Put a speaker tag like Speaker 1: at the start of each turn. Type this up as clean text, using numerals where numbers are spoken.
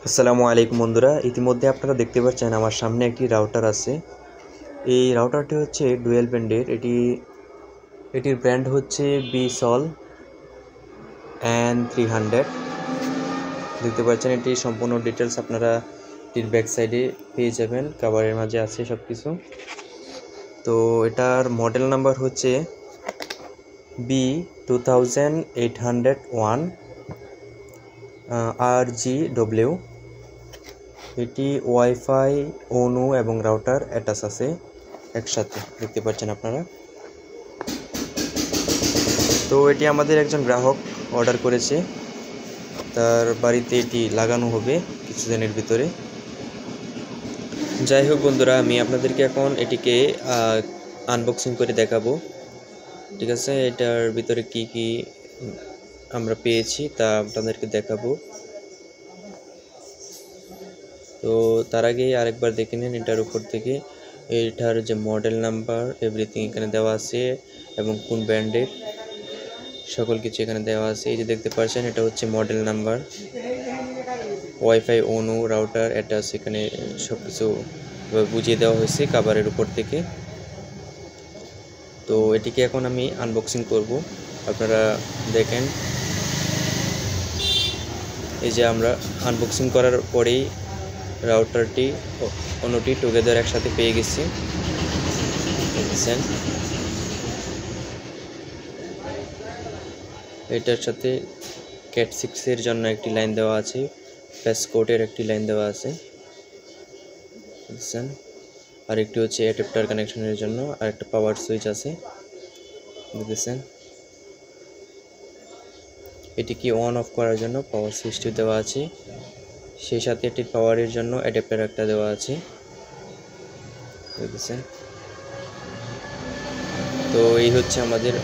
Speaker 1: আসসালামু আলাইকুম বন্ধুরা, ইতিমধ্যে আপনারা দেখতে পাচ্ছেন আমার সামনে একটি রাউটার আছে। এই রাউটারটি হচ্ছে ডুয়েল ব্যান্ডের। এটির ব্র্যান্ড হচ্ছে বিসল N300। দেখতে পাচ্ছেন এটি সম্পূর্ণ ডিটেলস আপনারা এটির ব্যাক সাইডে পেয়ে যাবেন, কভারের মাঝে আছে সব কিছু। তো এটার মডেল নাম্বার হচ্ছে B2801 RGW। এটি ওয়াইফাই, অনু এবং রাউটার অ্যাটাচ আছে একসাথে, দেখতে পাচ্ছেন আপনারা। তো এটি আমাদের একজন গ্রাহক অর্ডার করেছে, তার বাড়িতে এটি লাগানো হবে কিছুদিনের ভিতরে। যাই হোক বন্ধুরা, আমি আপনাদেরকে এখন এটিকে আনবক্সিং করে দেখাবো, ঠিক আছে। এটার ভিতরে কি কি আমরা পেয়েছি তা আপনাদেরকে দেখাবো। তো তার আগে আরেকবার দেখে নিন এটার উপর থেকে এটার যে মডেল নাম্বার এভরিথিং এখানে দেওয়া আছে এবং কোন ব্র্যান্ডের সকল কিছু এখানে দেওয়া আছে। এই যে দেখতে পাচ্ছেন এটা হচ্ছে মডেল নাম্বার, ওয়াইফাই, অনু, রাউটার অ্যাটাচ, এখানে সব কিছু বুঝিয়ে দেওয়া হয়েছে কভারের উপর থেকে। তো এটিকে এখন আমি আনবক্সিং করব, আপনারা দেখেন। এই যে আমরা আনবক্সিং করার পরেই রাউটারটি অনুটি টুগেদার একসাথে পেয়ে গেছি, দেখছেন। এটার সাথে ক্যাট 6 এর জন্য একটি লাইন দেওয়া আছে, প্যাসকোডের একটি লাইন দেওয়া আছে, দেখছেন। আর একটি হচ্ছে অ্যাডাপ্টার কানেকশনের জন্য, আর একটা পাওয়ার সুইচ আছে, দেখছেন। এটিকে অন অফ করার জন্য পাওয়ার সুইচটি দেওয়া আছে, সেই সাথে এটির পাওয়ারের জন্য অ্যাডাপ্টার একটা দেওয়া আছে, দেখছেন। তো এই হচ্ছে আমাদের